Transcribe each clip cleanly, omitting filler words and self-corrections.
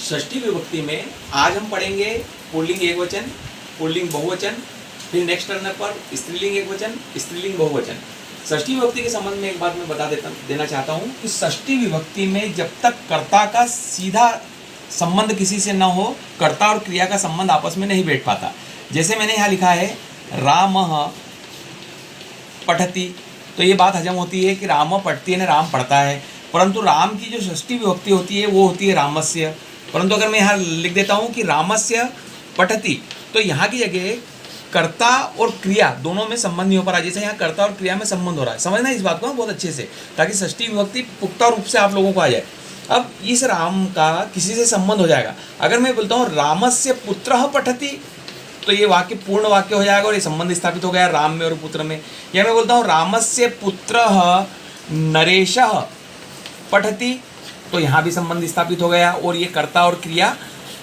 षष्ठी विभक्ति में आज हम पढ़ेंगे पुल्लिंग एकवचन, पुल्लिंग बहुवचन, फिर नेक्स्ट टर्न पर स्त्रीलिंग एकवचन, स्त्रीलिंग बहुवचन। षष्ठी विभक्ति के संबंध में एक बात मैं बता देना चाहता हूँ कि षष्ठी विभक्ति में जब तक कर्ता का सीधा संबंध किसी से न हो, कर्ता और क्रिया का संबंध आपस में नहीं बैठ पाता। जैसे मैंने यहाँ लिखा है रामः पठति, तो ये बात हजम होती है कि राम पठति यानी राम पढ़ता है, परंतु राम की जो षष्ठी विभक्ति होती है वो होती है रामस्य। परंतु अगर मैं यहाँ लिख देता हूँ कि रामस्य पठति, तो यहाँ की जगह कर्ता और क्रिया दोनों में संबंध नहीं हो पा रहा। जैसे यहाँ कर्ता और क्रिया में संबंध हो रहा है, समझना इस बात को बहुत अच्छे से, ताकि षष्ठी विभक्ति पुख्ता रूप से आप लोगों को आ जाए। अब इस राम का किसी से संबंध हो जाएगा। अगर मैं बोलता हूँ रामस्य पुत्रः पठति, तो ये वाक्य पूर्ण वाक्य हो जाएगा और ये संबंध स्थापित हो गया राम में और पुत्र में। या मैं बोलता हूँ रामस्य पुत्रः नरेशः पठति, तो यहाँ भी संबंध स्थापित हो गया और ये कर्ता और क्रिया।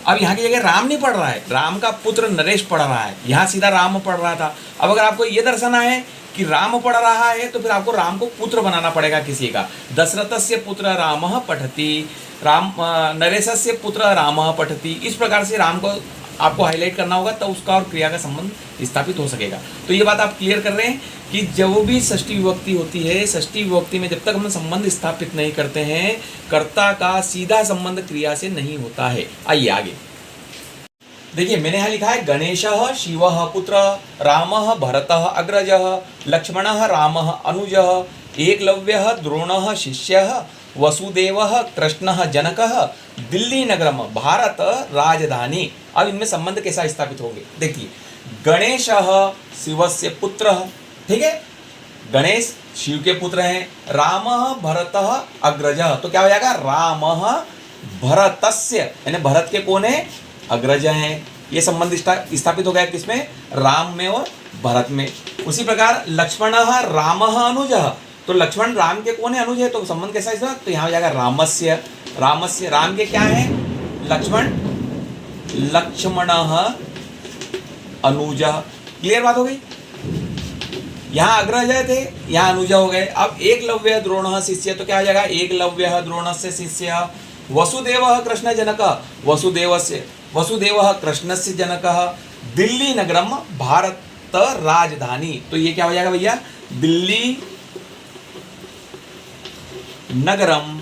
अब यहाँ की जगह राम नहीं पढ़ रहा है, राम का पुत्र नरेश पढ़ रहा है, यहाँ सीधा राम पढ़ रहा था। अब अगर आपको ये दर्शाना है कि राम पढ़ रहा है तो फिर आपको राम को पुत्र बनाना पड़ेगा किसी का। दशरथस्य पुत्र रामः पठति, राम नरेशस्य पुत्र रामः पठति। इस प्रकार से राम को आपको हाईलाइट करना होगा, तब उसका और क्रिया का संबंध स्थापित हो सकेगा। तो ये बात आप क्लियर कर रहे हैं कि जब भी षष्ठी विभक्ति होती है, षष्ठी विभक्ति में जब तक हम संबंध स्थापित नहीं करते हैं, कर्ता का सीधा संबंध क्रिया से नहीं होता है। आइए आगे देखिए, मैंने यहाँ लिखा है गणेशः शिवः पुत्र, रामः भरतः अग्रजः, लक्ष्मणः रामः अनुजः, एकलव्यः द्रोणः शिष्यः, वसुदेवः कृष्णः जनकः, दिल्ली नगरम भारत राजधानी। अब इनमें संबंध कैसा स्थापित होंगे देखिए। गणेशः शिवस्य पुत्रः, ठीक है, गणेश शिव के पुत्र हैं। रामः भरतः अग्रजः, तो क्या हो जाएगा रामः भरतस्य, यानी भरत के कौन है, अग्रज हैं। ये संबंध स्थापित हो गया किसमें, राम में और भरत में। उसी प्रकार लक्ष्मणः रामः अनुजः, तो लक्ष्मण राम के कौन है, अनुज है, तो संबंध कैसा इसका, तो यहाँ हो जाएगा रामस्य, रामस्य राम के क्या है, लक्ष्मण, लक्ष्मणः अनुजः। क्लियर बात हो गई। यहाँ अग्रज थे, यहाँ अनुज हो गए। अब एकलव्य द्रोणः शिष्य, तो क्या हो जाएगा एकलव्य द्रोणस्य शिष्य। वसुदेवः कृष्ण जनकः, वसुदेवः कृष्णस्य जनकः। दिल्ली नगरम भारत राजधानी, तो ये क्या हो जाएगा भैया, दिल्ली नगरम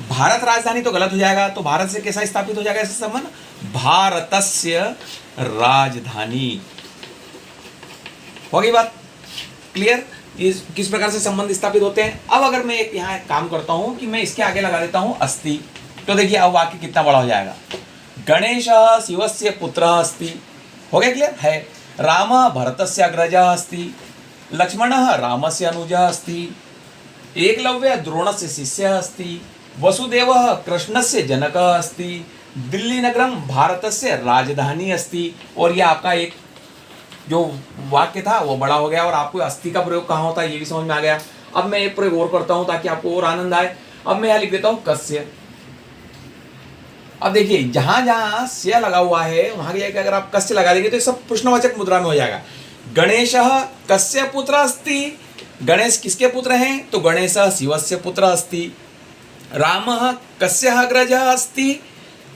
भारत राजधानी, तो गलत हो जाएगा। तो भारत से कैसा स्थापित हो जाएगा ऐसा संबंध, भारतस्य राजधानी। हो गई बात क्लियर, किस प्रकार से संबंध स्थापित होते हैं। अब अगर मैं एक यहाँ काम करता हूं कि मैं इसके आगे लगा देता हूं अस्ति, तो देखिए अब वाक्य कितना बड़ा हो जाएगा। गणेशः शिवस्य पुत्रः अस्ति, हो गया क्लियर है। रामः भरतस्य अग्रजः अस्ति, लक्ष्मणः रामस्य अनुजः अस्ति, एकलव्य द्रोणस्य शिष्यः अस्ति, वसुदेवः कृष्णस्य जनकः अस्ति, दिल्ली नगरम भारतस्य राजधानी अस्ति। और यह आपका एक जो वाक्य था वो बड़ा हो गया और आपको अस्थि का प्रयोग कहाँ होता है ये भी समझ में आ गया। अब मैं एक प्रयोग और करता हूं ताकि आपको और आनंद आए। अब मैं यहाँ लिख देता हूँ कस्य। अब देखिए जहां जहां स्य लगा हुआ है वहां की जगह अगर आप कस्य लगा देंगे तो सब प्रश्नवाचक मुद्रा में हो जाएगा। गणेशः कस्य पुत्र अस्ति, गणेश किसके पुत्र हैं, तो गणेशः शिवस्य पुत्र अस्ति। रामः कस्य अग्रजः अस्ति,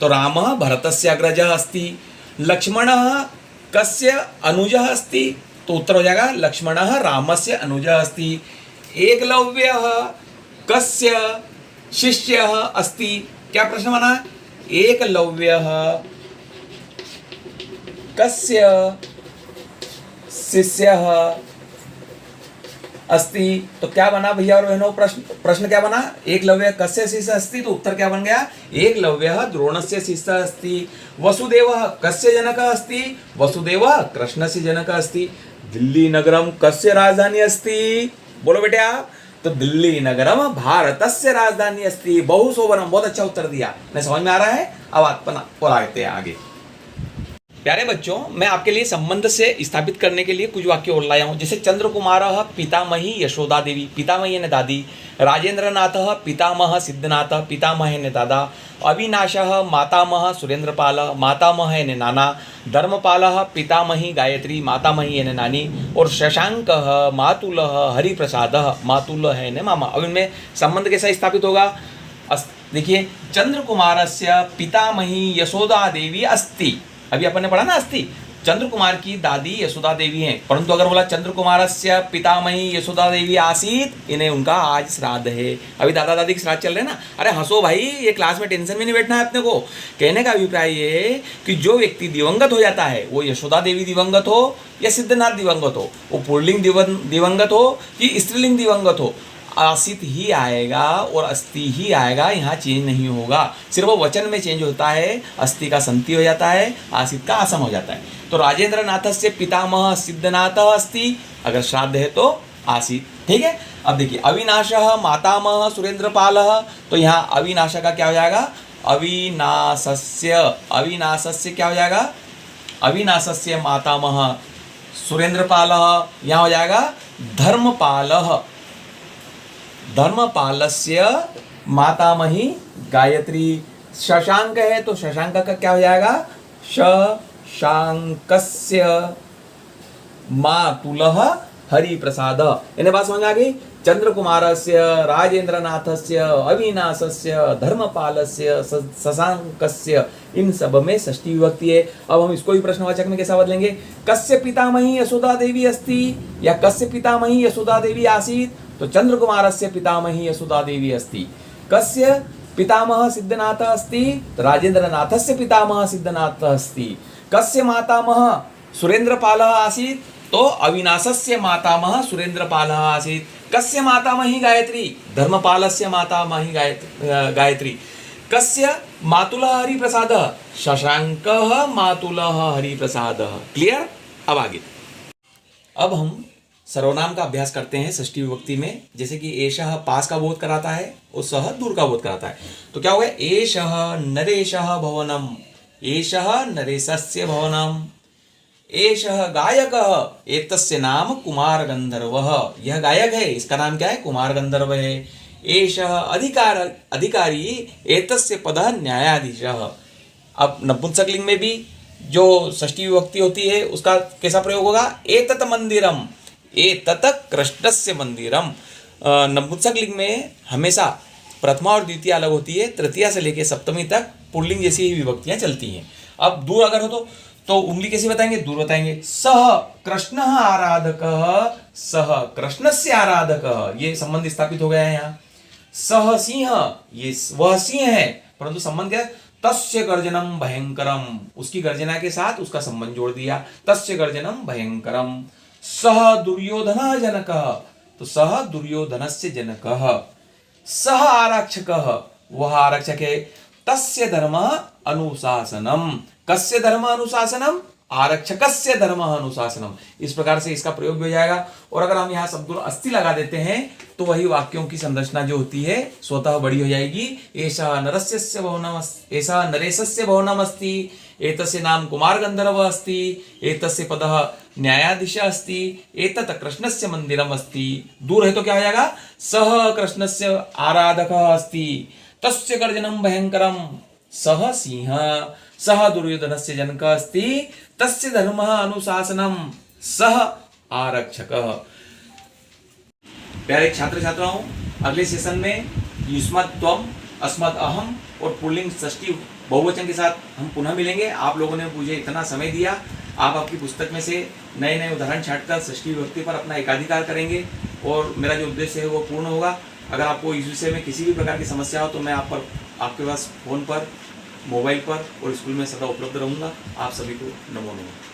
तो रामः भरतस्य अग्रजः अस्ति। लक्ष्मणः कस्य अनुजः अस्ति, तो उत्तर हो जाएगा लक्ष्मणः रामस्य अनुजः अस्ति। एकलव्यः कस्य शिष्यः अस्ति, क्या प्रश्न बना, एकलव्यः कस्य शिष्यः अस्ति, तो क्या बना भैया और बहनों, प्रश्न क्या बना, एकलव्य कस्य शिष्य अस्ति, तो उत्तर क्या बन गया, एकलव्यः द्रोणस्य शिष्य अस्ति। वसुदेवः कस्य जनकः अस्ति, वसुदेवः कृष्णस्य जनकः अस्ति। दिल्ली नगरम कस्य राजधानी अस्ति, बोलो बेटे आप, तो दिल्ली नगरम भारतस्य राजधानी अस्ति। बहुशोभनम, बहुत अच्छा उत्तर दिया, नहीं समझ में आ रहा है। अब अपना और आते हैं आगे। प्यारे बच्चों, मैं आपके लिए संबंध से स्थापित करने के लिए कुछ वाक्य और लाया हूँ। जैसे चंद्रकुमारः पितामही यशोदा देवी, पितामही ने दादी। राजेंद्रनाथः पितामह सिद्धनाथ, पितामह ने दादा। अविनाशः मातामह सुरेंद्रपाल, मातामह ने नाना। धर्मपालः पितामही गायत्री, मातामही ने नानी। और शशांकः मातुलः हरिप्रसादः, मातुल है ने मामा। अब इनमें संबंध कैसा स्थापित होगा, देखिए, चंद्र कुमारस्य पितामही यशोदा देवी अस्ति। अभी अपन ने पढ़ा ना अस्ति, चंद्र कुमार की दादी यशोदा देवी हैं। परंतु अगर बोला चंद्र कुमारस्य पितामही यशोदा देवी आसीत, इन्हें उनका आज श्राद्ध है। अभी दादा दादी के श्राद्ध चल रहे हैं ना। अरे हंसो भाई, ये क्लास में टेंशन में नहीं बैठना है अपने को। कहने का अभिप्राय ये कि जो व्यक्ति दिवंगत हो जाता है, वो यशोदा देवी दिवंगत हो या सिद्धनाथ दिवंगत हो, वो पुल्लिंग दिवंगत हो कि स्त्रीलिंग दिवंगत हो, आसित ही आएगा और अस्थि ही आएगा, यहाँ चेंज नहीं होगा। सिर्फ वो वचन में चेंज होता है, अस्थि का संति हो जाता है, आसित का असम हो जाता है। तो राजेंद्र नाथस्य पितामह सिद्धनाथ अस्ति, अगर श्राद्ध है तो आसित। ठीक है। अब देखिए, अविनाशः मातामह सुरेंद्रपालः, तो यहाँ अविनाश का क्या हो जाएगा? अविनाशस्य। अविनाशस्य क्या हो जाएगा? अविनाशस्य मातामह सुरेंद्रपालः, यहाँ हो जाएगा धर्मपालः। धर्मपालस्य मातामही गायत्री। शशांक है तो शशांक का क्या हो जाएगा? शशांकस्य मातुलः हरिप्रसाद। इन्हें बात समझ आ गई? चंद्रकुमारस्य, राजेंद्रनाथस्य, अविनाशस्य, धर्मपालस्य, शशांकस्य, इन सब में षष्ठी विभक्ति है। अब हम इसको भी प्रश्नवाचक में कैसा बदलेंगे? कस्य पितामही यशोदा देवी अस्ति या कस्य पितामही यशोदा देवी आसीत, तो चंद्रकुमारस्य पितामही यशोदा देवी अस्ति। कस्य पितामह सिद्धनाथ अस्ति, राजेंद्रनाथस्य पितामह सिद्धनाथ अस्ति। कस्य मातामह सुरेंद्रपालः आसीत, तो अविनाशस्य मातामह सुरेंद्रपालः आसीत। कस्य मातामही गायत्री, धर्मपालस्य मातामही गायत्री। कस्य मातुलः हरिप्रसादः, शशांकः मातुलः हरिप्रसादः। क्लियर? अब आगे, अब हम सर्वनाम का अभ्यास करते हैं षष्ठी विभक्ति में। जैसे कि एषः पास का बोध कराता है और सह दूर का बोध कराता है। तो क्या होगा? एषः नरेशः भवनम, एषः नरेशस्य भवनम। एषः गायकः, एतस्य नाम कुमार गंधर्वः। यह गायक है, इसका नाम क्या है? कुमार गंधर्व है। एषः अधिकारी, एतस्य पदः न्यायाधीशः। अब नपुंसकलिंग में भी जो षष्ठी विभक्ति होती है उसका कैसा प्रयोग होगा? एतत् मंदिरम, एतत् कृष्णस्य मंदिरम। नपुंसकलिंग में हमेशा प्रथमा और द्वितीय अलग होती है, तृतीया से लेकर सप्तमी तक पुल्लिंग जैसी ही विभक्तियां चलती हैं। अब दूर अगर हो तो उंगली कैसी बताएंगे? दूर बताएंगे। सह कृष्ण आराधकः, सह कृष्णस्य आराधकः, ये संबंध स्थापित हो गया है यहाँ। सह सिंह, ये वह सिंह है, परंतु संबंध क्या है? तस्य गर्जनम भयंकरम, उसकी गर्जना के साथ उसका संबंध जोड़ दिया। तस्य गर्जनम भयंकरम। सह दुर्योधन जनकः, तो सह दुर्योधनस्य जनकः। सह आरक्षकः, वह आरक्षक है। तस्य धर्म अनुशासनम, कस्य धर्म अनुशासनम? आरक्षकस्य धर्म अनुशासनम। इस प्रकार से इसका प्रयोग भी हो जाएगा। और अगर हम यहाँ शब्द अस्थि लगा देते हैं तो वही वाक्यों की संरचना जो होती है स्वतः बड़ी हो जाएगी। एषः नरस्य भवनम, एषः नरेशस्य भवनम अस्ति, एतस्य नाम कुमार गंधर्व अस्ति, एतस्य पदः न्यायाधीश अस्ति, एतत् कृष्णस्य मंदिरम अस्ति। दूर है तो क्या हो जाएगा? सह कृष्णस्य आराधकः अस्ति, तस्य गर्जनम भयंकरम। सह सिंह, सह दुर्योधनस्य जनकः अस्ति, तस्य धर्म अनुशासनम। सह आरक्षकः। प्यारे छात्र छात्राओं, अगले सेशन में युष्मत् त्वम, अस्मत् अहम और पुल्लिंग षष्ठी बहुवचन के साथ हम पुनः मिलेंगे। आप लोगों ने मुझे इतना समय दिया। आप आपकी पुस्तक में से नए नए उदाहरण छांटकर षष्ठी विभक्ति पर अपना एकाधिकार करेंगे और मेरा जो उद्देश्य है वो पूर्ण होगा। अगर आपको इस विषय में किसी भी प्रकार की समस्या हो तो मैं आपके पास फ़ोन पर, मोबाइल पर और स्कूल में सदा उपलब्ध रहूँगा। आप सभी को नमो नमः।